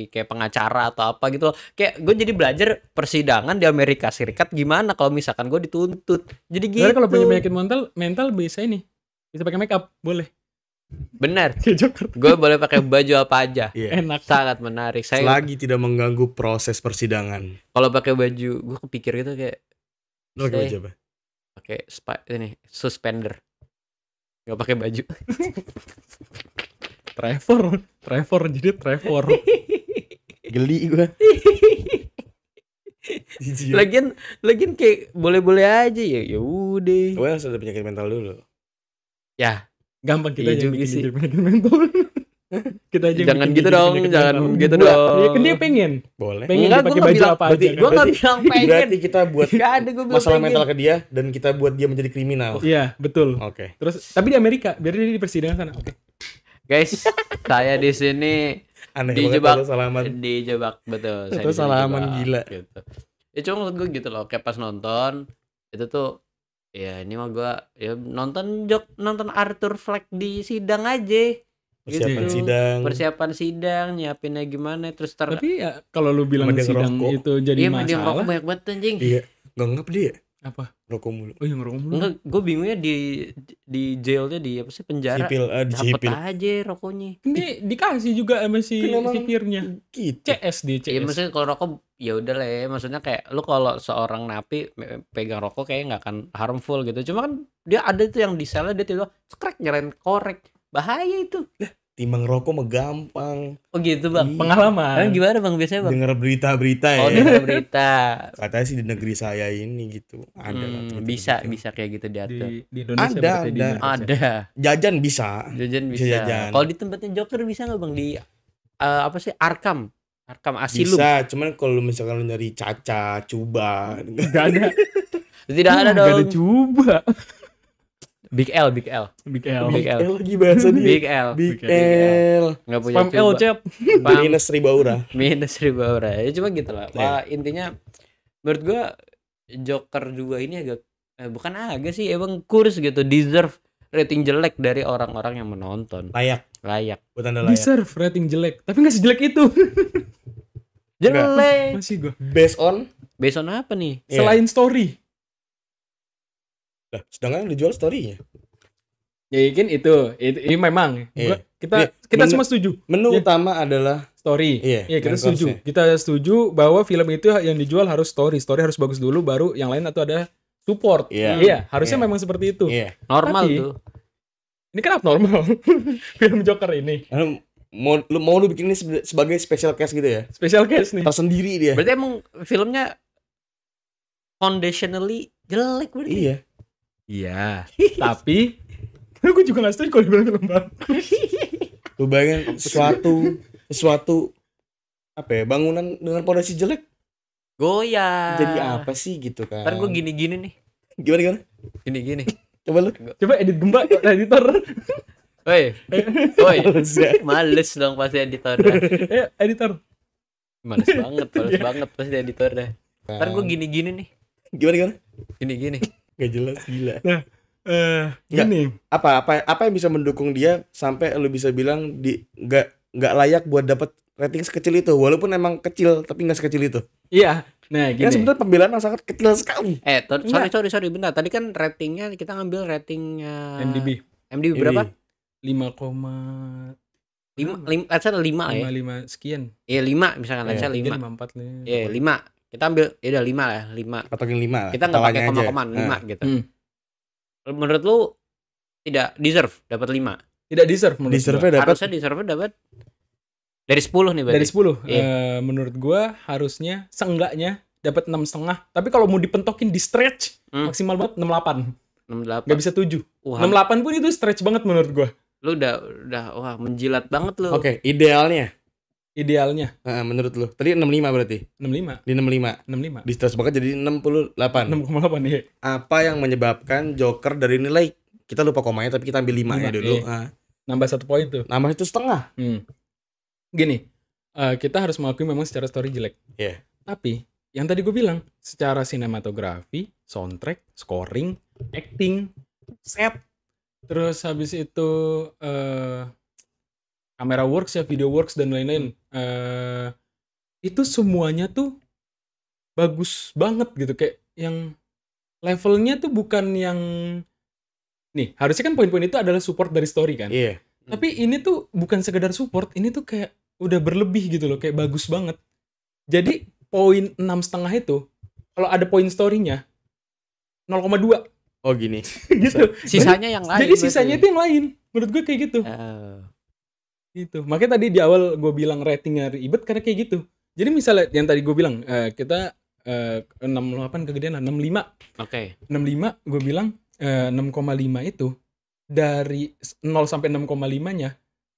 kayak pengacara atau apa gitu loh. Kayak gue jadi belajar persidangan di Amerika Serikat gimana kalau misalkan gue dituntut. Jadi gitu. Sebenarnya kalau punya penyakit mental bisa ini. Bisa pakai make up, boleh. Benar. Kayak Joker. Gue boleh pakai baju apa aja. Iya. Enak. Sangat menarik. Saya Selagi tidak mengganggu proses persidangan. kalau pakai baju gue kepikir gitu kayak Lo pakai baju apa? pakai ini suspender. Gak pakai baju. Trevor jadi Trevor. Geli gue. Jijik. Lagian kayak boleh-boleh aja ya udah. Gue harus ada penyakit mental dulu. Ya, Gampang kita Iya aja juga bikin sih. dia penyakit mental. Kita aja Jangan bikin gitu dia dong, penyakit jangan mental. gitu Enggak, dong. ya kan dia pengen Boleh. dia Enggak, pakai gua nggak baju bilang- apa berarti- aja. gue kan. gak bilang pengen. Berarti kita buat Gak ada gue bilang masalah pengen. mental ke dia dan kita buat dia menjadi kriminal. Iya, betul. Oke. Terus tapi di Amerika, biar dia di persidangan sana. Oke. Guys, saya di sini Aneh Dijebak. banget kalau salaman. dijebak betul. Saya Itu salaman dijebak, gila. Gitu. Ya cuma maksud gue gitu loh, kayak pas nonton itu tuh ya ini mah gue ya nonton Arthur Fleck di sidang aja. Persiapan Gitu. sidang. Persiapan sidang, nyiapinnya gimana, terus Tapi ya kalau lu bilang Sama dia sidang ngerokok. itu jadi iya mah dia masalah. ngerokok banyak banget anjing. Iya. Gak ngap dia. Apa? Rokok mulu. Oh, yang ngerokok mulu. Enggak, gue bingungnya di jailnya di apa sih penjara. Sipil, Dapet disipil. aja rokoknya. Ini dikasih juga sama si Kan emang sipirnya. Gitu. CS dia, CS. Iya maksudnya kalau rokok ya udah lah ya, maksudnya kayak lu kalau seorang napi pegang rokok kayak nggak akan harmful gitu. Cuma kan dia ada tuh yang di selnya dia tiba cekrek nyalain korek. Bahaya itu. Timbang rokok mah gampang. Oh gitu, Bang. Iya. Pengalaman. Kan gimana Bang biasanya, Bang? Dengar berita-berita ya. Oh, dengar berita. Katanya sih di negeri saya ini gitu. Ada lah gitu-gitu. Bisa kayak gitu diatur. di Indonesia Ada, berarti di ada. Indonesia. Ada. Jajan bisa. Jajan Bisa bisa. jajan. Kalau di tempatnya Joker bisa nggak Bang di apa sih Arkham Asylum? Bisa, cuman kalau misalkan lu nyari caca, cuba, Gak ada. Tidak ada Gak ada dong. coba. Big L. Big L. Big Big L. L lagi bahasa dia. Big L. Big Big L. Nggak punya Spam L coba. chat. Spam. Minus 1000 aura. Minus 1000 aura. Ya cuma gitu lah. Iya. Wah, intinya menurut gua Joker 2 ini agak bukan agak sih, emang kurs gitu, deserve rating jelek dari orang-orang yang menonton. Layak. Layak. Buat anda layak. Deserve rating jelek. Tapi gak sejelek itu. Jelek. Masih gue. Based on. Based on apa nih? Iya. Selain story. Lah, sedangkan lu jual story-nya. Ya kan itu ini memang Iya. kita semua setuju. Menu Ya. utama adalah Story. Iya, Iya, kita main setuju. course-nya. Kita setuju bahwa film itu yang dijual harus story. Story harus bagus dulu baru yang lain atau ada support. Iya. Iya, harusnya Iya. memang seperti itu. Iya. Normal Tapi- tuh. Ini kan abnormal. Film Joker ini. Mau lu bikin ini sebagai special case gitu ya? Special case nih. Tersendiri dia. Berarti emang filmnya foundationally jelek berarti. Iya. Iya. Tapi gue juga gak setuju kalau dibilang film bagus. Lu bayangin sesuatu apa ya, bangunan dengan pondasi jelek Goyah. jadi apa sih gitu kan. Ntar gue gini-gini nih. Gimana? Gini-gini. Coba lu. Coba edit gemba editor. Woi. Males dong pasti editornya. Editor. Males banget pasti editornya. Ntar gue gini-gini nih. Gimana? Gini-gini. Gak jelas, gila. Gini. Apa yang bisa mendukung dia sampai lu bisa bilang nggak layak buat dapat rating sekecil itu, walaupun emang kecil tapi nggak sekecil itu. Iya. Nah, gini. Ya sebenarnya pembelaan yang sangat kecil sekali. Sorry bentar. Tadi kan ratingnya kita ngambil ratingnya MDB berapa? 5,5 5 lah ya. 5 sekian. Iya 5 misalkan Iya, aja 5. 4 nih. Iya 5. Kita ambil ya udah 5 lah, 5. Patokin 5 lah. Kita nggak pakai ketawanya aja. koma-koma 5 gitu. Hmm. Menurut lu tidak deserve dapat 5? Tidak deserve menurut gua. Deserve-nya dapat Harusnya deserve dapat dari 10 nih berarti. Dari 10. Iya. Menurut gua harusnya seenggaknya dapat 6,5. Tapi kalau mau dipentokin di stretch maksimal banget 68. 68. Nggak bisa 7. Wah, 68 pun itu stretch banget menurut gua. lu udah wah menjilat banget lu. Oke, idealnya Idealnya menurut lu. Tadi 65 berarti. 65. Di 65. 65. Di stretch banget jadi 68. 6,8 iya. Apa yang menyebabkan Joker dari nilai, kita lupa komanya tapi kita ambil 5-nya 5, dulu. iya. Nambah 1 poin tuh. Nambah itu setengah. Gini, kita harus mengakui memang secara story jelek. Iya. Tapi yang tadi gue bilang, secara sinematografi, soundtrack, scoring, acting, set, terus habis itu kamera works ya, video works dan lain-lain. Itu semuanya tuh bagus banget gitu, kayak yang levelnya tuh bukan yang nih, harusnya kan poin-poin itu adalah support dari story kan. Iya. Tapi ini tuh bukan sekedar support, ini tuh kayak udah berlebih gitu loh, kayak bagus banget. Jadi poin 6,5 itu kalau ada poin story-nya 0,2 Oh gini. gitu. Sisanya yang lain. Jadi sisanya itu yang lain. Menurut gue kayak gitu. Gitu. Makanya tadi di awal gue bilang ratingnya ribet karena kayak gitu. Jadi misalnya yang tadi gue bilang kita 68 kegedean 65. Oke. 65 gue bilang 6,5 itu dari 0 sampai 6,5-nya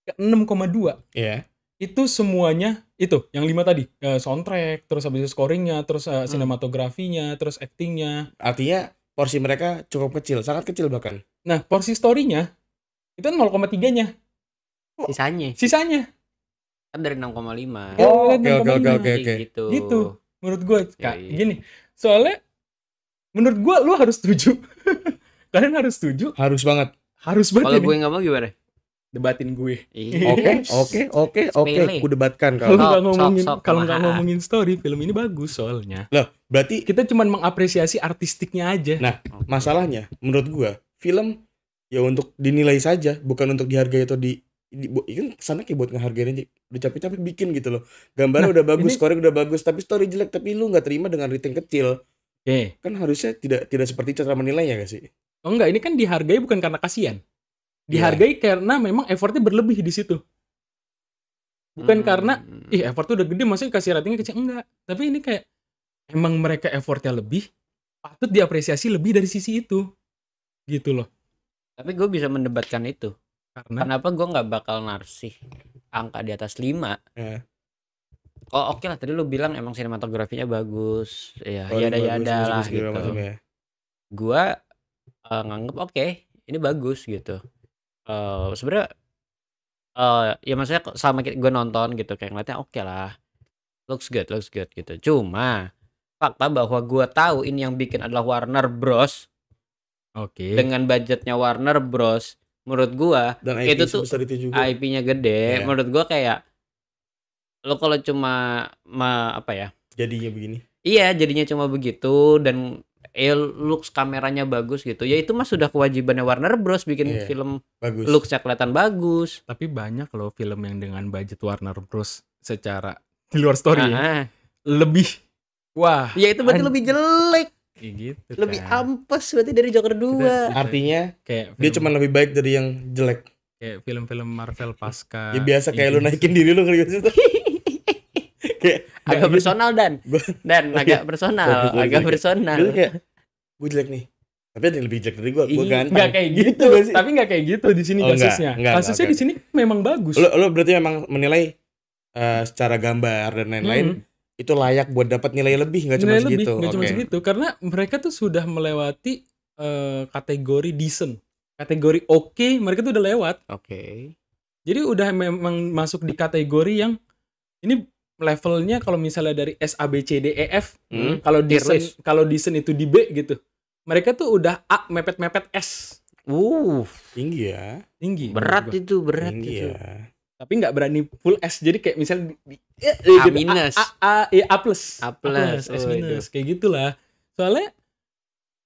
ke 6,2. Iya. Itu semuanya itu yang 5 tadi. Soundtrack, terus habis itu scoringnya, terus sinematografinya, terus actingnya. Artinya porsi mereka cukup kecil, sangat kecil bahkan. Nah, porsi story-nya itu 0,3-nya. Sisanya. Kan dari 6,5. Oh, Iya, oke. Gitu. Gitu. Menurut gue, Kak, Iya. gini. Soalnya menurut gue lu harus setuju. Kalian harus setuju. Harus banget. Harus banget. Kalau ini. gue nggak mau gimana? Debatin gue. Oke. Sepele. Ku debatkan Kalau kalau. nggak ngomongin story, film ini bagus soalnya. Loh, berarti Kita cuma mengapresiasi artistiknya aja. Nah, masalahnya menurut gua film ya untuk dinilai saja, bukan untuk dihargai atau kan kesana kayak buat ngehargain aja. Udah capek-capek bikin gitu loh. Gambarnya Nah, udah bagus, ini- scoring udah bagus, tapi story jelek, tapi lu nggak terima dengan rating kecil. Oke. Kan harusnya tidak seperti itu cara menilainya gak sih? Oh enggak, ini kan dihargai bukan karena kasihan. Dihargai karena memang effortnya berlebih di situ. Bukan karena effortnya udah gede, maksudnya kasih ratingnya kecil, enggak. Tapi ini kayak emang mereka effortnya lebih, patut diapresiasi lebih dari sisi itu. Gitu loh. Tapi gue bisa mendebatkan itu. Karena Kenapa gue nggak bakal narsih angka di atas 5? Ya. Oh oke lah, tadi lu bilang emang sinematografinya bagus. Ya, Scoring bagus, yada lah segala gitu. macam ya. Gua nganggep oke, ini bagus gitu. Sebenarnya ya maksudnya sama gue nonton gitu kayak ngeliatnya oke lah. Looks good gitu. Cuma fakta bahwa gua tahu ini yang bikin adalah Warner Bros. oke. Dengan budgetnya Warner Bros. Menurut gua Dan IP itu tuh sebesar itu juga. IP-nya gede. Iya. Menurut gua kayak lo kalau cuma apa ya? Jadinya begini. Iya, jadinya cuma begitu dan looks kameranya bagus gitu. Ya itu mah sudah kewajibannya Warner Bros bikin film bagus. looks-nya kelihatan bagus. Tapi banyak loh film yang dengan budget Warner Bros secara di luar story ya. Lebih wah. Ya itu berarti lebih jelek. Kayak gitu. Lebih ampes berarti dari Joker 2. Artinya kayak dia cuma lebih baik dari yang jelek. Kayak film-film Marvel pasca. Ya biasa kayak lu naikin diri lu kali gitu. Kayak agak personal dan agak personal, agak personal. Gue kayak gue jelek nih. Tapi ada yang lebih jelek dari gue ganteng. Enggak kayak gitu. Tapi enggak kayak gitu di sini kasusnya. Kasusnya di sini memang bagus. Lo berarti memang menilai secara gambar dan lain-lain itu layak buat dapat nilai lebih, nggak cuma segitu. Nggak cuma segitu, karena mereka tuh sudah melewati kategori decent, kategori oke, mereka tuh udah lewat. Oke. Jadi udah memang masuk di kategori yang ini levelnya kalau misalnya dari S A B C D E F, kalau decent itu di B gitu. Mereka tuh udah A mepet-mepet S. Tinggi ya. Tinggi. Berat itu. Ya. Tapi nggak berani full S. Jadi kayak misalnya A minus, A plus, S minus, kayak gitulah. Soalnya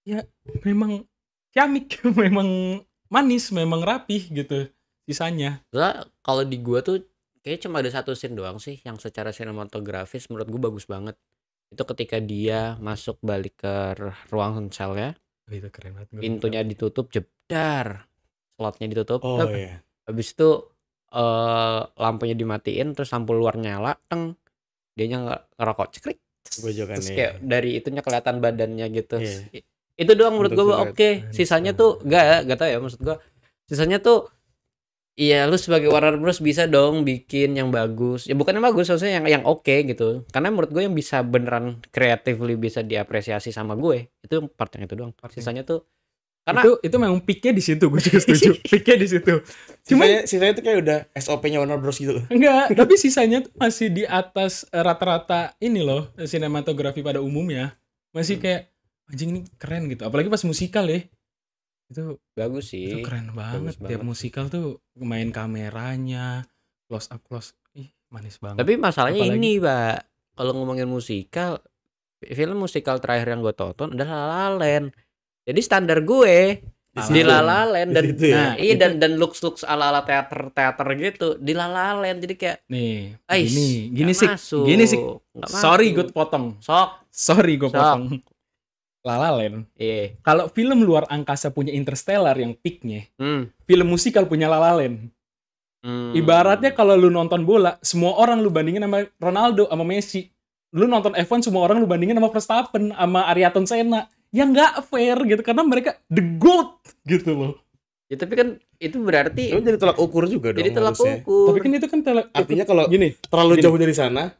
ya memang ciamik, memang manis, memang rapih gitu sisanya. Soalnya kalau di gua tuh kayaknya cuma ada satu scene doang sih yang secara sinematografis menurut gua bagus banget. Itu ketika dia masuk balik ke ruang selnya. Itu keren banget. Pintunya ditutup, jedar. Slotnya ditutup. Iya. Habis itu lampunya dimatiin, terus lampu luar nyala, dianya ngerokok, cekrik. Terus kayak dari itunya kelihatan badannya gitu. Itu doang menurut gua oke. Sisanya tuh gak tahu ya, maksud gua sisanya tuh iya, lu sebagai Warner Bros bisa dong bikin yang bagus. Ya bukan yang bagus, maksudnya yang oke gitu. Karena menurut gue yang bisa beneran creatively bisa diapresiasi sama gue, itu part yang itu doang. Sisanya tuh karena itu memang peak-nya di situ, gue juga setuju. Peak-nya di situ. Sisanya tuh kayak udah SOP-nya Warner Bros gitu loh. Enggak, tapi sisanya tuh masih di atas rata-rata ini loh, sinematografi pada umumnya. Masih kayak anjing ini keren gitu. Apalagi pas musikal ya. Itu bagus sih. Itu keren banget. Tiap musikal tuh main kameranya, close up, manis banget. Tapi masalahnya ini, Pak. Kalau ngomongin musikal, film musikal terakhir yang gue tonton adalah La La Land. Jadi standar gue di La La Land dan looks ala-ala teater gitu di La La Land. Jadi kayak nih, gini sih. Sorry gue potong. Sorry gue potong. La La Land. Kalau film luar angkasa punya Interstellar yang peaknya, film musikal punya La La Land. Ibaratnya kalau lu nonton bola, semua orang lu bandingin sama Ronaldo, sama Messi. Lu nonton F1, semua orang lu bandingin sama Verstappen, sama Ayrton Senna. Ya nggak fair gitu, karena mereka the GOAT gitu loh. Ya tapi kan itu berarti itu jadi tolak ukur juga dong. Jadi tolak ukur. Tapi kan itu kan artinya kalau terlalu jauh dari sana,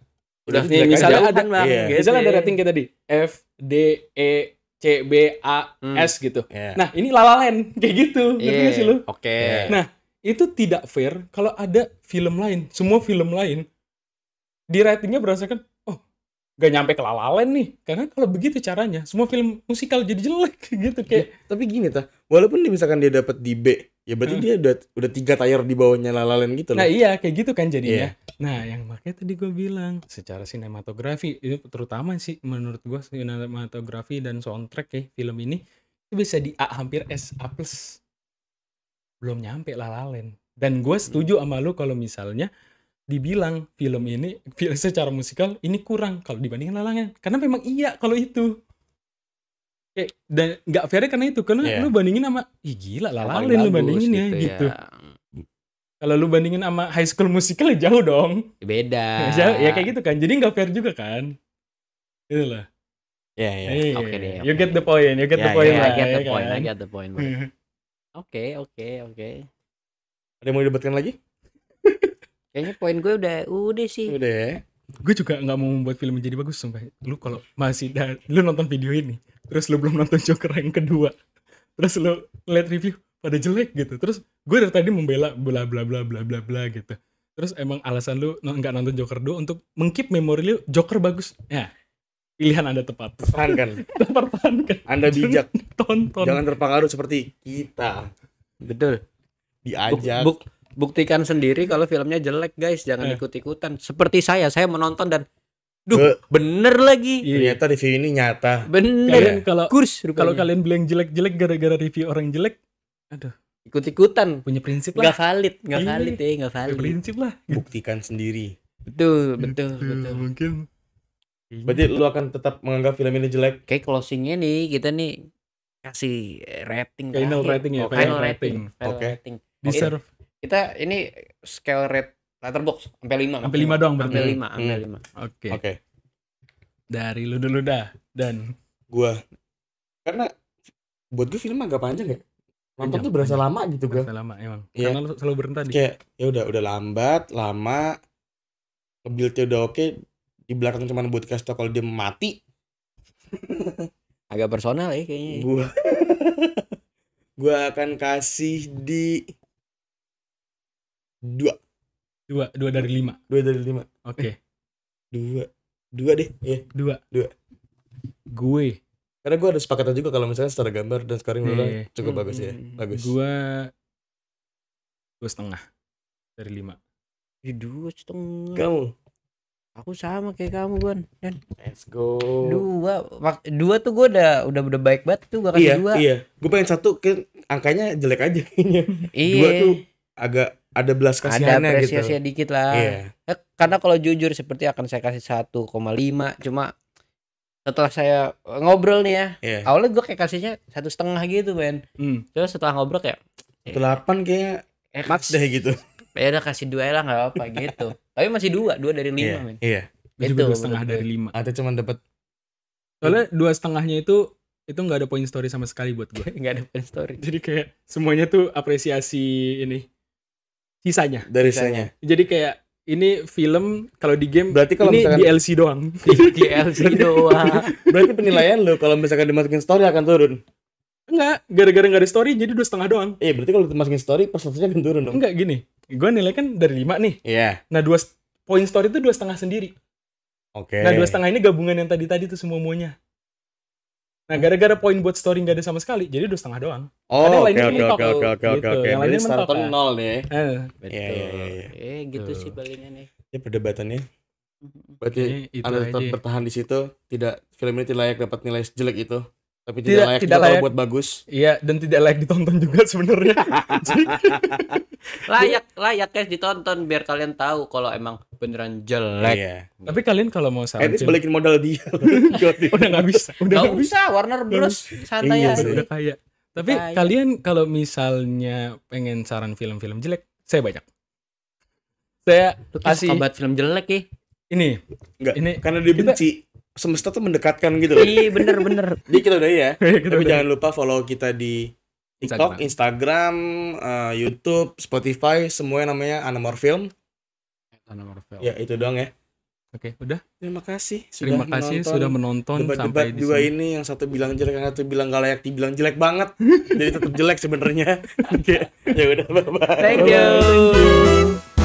udah nih, misalnya ada misalnya ada rating kayak tadi F, D, E, C, B, A, S gitu. Nah, ini La La Land kayak gitu. Ngerti gak sih lu? Oke. Nah, itu tidak fair kalau ada film lain, semua film lain di ratingnya berdasarkan gak nyampe ke La La Land nih. Karena kalau begitu caranya, semua film musikal jadi jelek gitu kayak. Tapi gini walaupun misalkan dia dapat di B, ya berarti dia udah 3 tier di bawahnya La La Land gitu loh. Nah, iya kayak gitu kan jadinya. Nah, yang makanya tadi gue bilang secara sinematografi itu terutama sih menurut gue sinematografi dan soundtrack ya film ini itu bisa di A hampir S, A+. Belum nyampe La La Land. Dan gue setuju sama lu kalau misalnya dibilang film ini secara musikal ini kurang kalau dibandingin La La Land. Karena memang iya kalau itu. Dan nggak fair karena itu. Karena lu bandingin sama gila La La Land lu bandingin gitu. Kalau lu bandingin sama High School Musical jauh dong. Beda. Ya kayak gitu kan. Jadi nggak fair juga kan. Gitu lah. Oke deh. You get the point. You get the point lah. I get the point. Oke. Ada yang mau didebatkan lagi? Kayaknya poin gue udah sih. Udah. Gue juga nggak mau membuat film menjadi bagus sampai lu kalau masih lu nonton video ini, terus lu belum nonton Joker yang kedua, terus lu lihat review pada jelek gitu, terus gue dari tadi membela bla bla bla bla bla bla gitu, terus emang alasan lu nggak nonton Joker 2 untuk mengkeep memori lu Joker bagus, ya pilihan Anda tepat. Pertahankan. Anda bijak. Tonton. Jangan terpengaruh seperti kita. Betul. Diajak. Buktikan sendiri kalau filmnya jelek guys, jangan ikut-ikutan. Seperti saya menonton dan Duh, bener lagi. Ternyata review ini nyata. Bener. Kalian kalau Kurs kalau rupanya. kalian bilang jelek-jelek gara-gara review orang jelek, aduh, Ikut-ikutan. punya prinsip Nggak lah. valid, nggak Iya. valid ya, nggak Punya valid. prinsip lah. Buktikan sendiri. Betul. Mungkin. Berarti lu akan tetap menganggap film ini jelek? Kayak closingnya nih, kita nih kasih rating Final terakhir. rating ya, Oh, final final rating. rating. Final Oke. rating. Deserve Kita ini scale rate Letterboxd sampai 5. sampai 5 doang Sampai berarti. 5, sampai 5. Oke. Oke. Dari lu dulu dah. Dan Gua karena buat gue film agak panjang ya. Nonton Panjang, tuh berasa panjang. lama gitu gua. berasa lama emang. Iya. Karena lu selalu berhenti. Kayak ya udah lambat, lama. Nge-build-nya udah oke. Di belakang cuma buat kasih tau kalau dia mati. Agak personal ya kayaknya. Gua akan kasih di 2 2 dari 5. 2 dari 5. Oke. 2 deh. Iya. 2. 2. Gue Karena gue ada sepakatan juga kalau misalnya secara gambar dan scoring Iya. cukup bagus ya. Bagus. Gua 2,5 dari 5. Di 2,5. Kamu? Aku sama kayak kamu, Gon. Dan Let's go. 2 tuh gue udah baik banget tuh, gua kasih 2. Iya. Gue pengen 1 angkanya jelek aja kayaknya. Iya. 2 tuh agak ada belas Ada kasihannya gitu. apresiasi dikit lah. Iya. Karena kalau jujur seperti akan saya kasih 1,5, cuma setelah saya ngobrol nih ya, Iya. awalnya gue kayak kasihnya 1,5 gitu, Ben. Terus setelah ngobrol kayak 8 kayaknya max deh gitu. ya udah kasih 2 lah, nggak apa gitu. Tapi masih 2 dari 5, Iya. men. Iya. Gue juga Itu, 2,5 dari 5. Atau cuma dapat Soalnya 2,5-nya itu nggak ada point story sama sekali buat gue. Nggak ada fan story. Jadi kayak semuanya tuh apresiasi ini sisanya. dari sisanya. Jadi kayak ini film kalau di game Berarti kalau ini misalkan DLC doang. DLC doang. berarti penilaian lo kalau misalkan dimasukin story akan turun. Enggak, gara-gara nggak ada story jadi 2,5 doang. Iya, berarti kalau dimasukin story persentasenya akan turun dong. Enggak gini. Gue nilai kan dari 5 nih. Iya. Nah, 2 point story itu 2,5 sendiri. Oke. Nah, 2,5 ini gabungan yang tadi tuh semuanya. Nah, gara-gara poin buat story nggak ada sama sekali, jadi 2,5 doang. Oh, Ada yang oke lainnya oke mentok. oke oke Gitu. oke. Yang Berarti lainnya mentok, starter kan? 0 nih. Betul. Iya, iya, iya. Gitu Tuh. sih palingannya. Ya perdebatannya. Berarti Oke, itu Anda tetap aja. bertahan di situ, film ini tidak layak dapat nilai jelek itu. Tapi Tidak- tidak layak tidak juga kalau layak. buat bagus. Iya, dan tidak layak ditonton juga sebenarnya. Layak guys ditonton biar kalian tahu kalau emang beneran jelek. Iya. Tapi kalian kalau mau saran Enis film, balikin modal dia. udah nggak bisa. Udah Gak nggak bisa. usah Warner Bros santai Iya aja. sih. Udah kaya. Tapi Kaya. kalian kalau misalnya pengen saran film-film jelek, saya banyak. Saya Lu kayak kasih suka banget film jelek ya. ini. Enggak. Ini Karena dia benci. Semesta tuh mendekatkan gitu loh. Iya bener. Jadi kita udah ya. Kita Tapi udah- jangan lupa follow kita di TikTok, Instagram, YouTube, Spotify, semuanya namanya Anamor Film. Ya itu doang ya. Oke, udah. Terima kasih Terima kasih sudah menonton debat-debat sampai di dua sini. ini, yang satu bilang jelek, yang satu bilang gak layak dibilang jelek banget. Jadi tetap jelek sebenarnya. Oke, ya udah, bye bye. Thank you.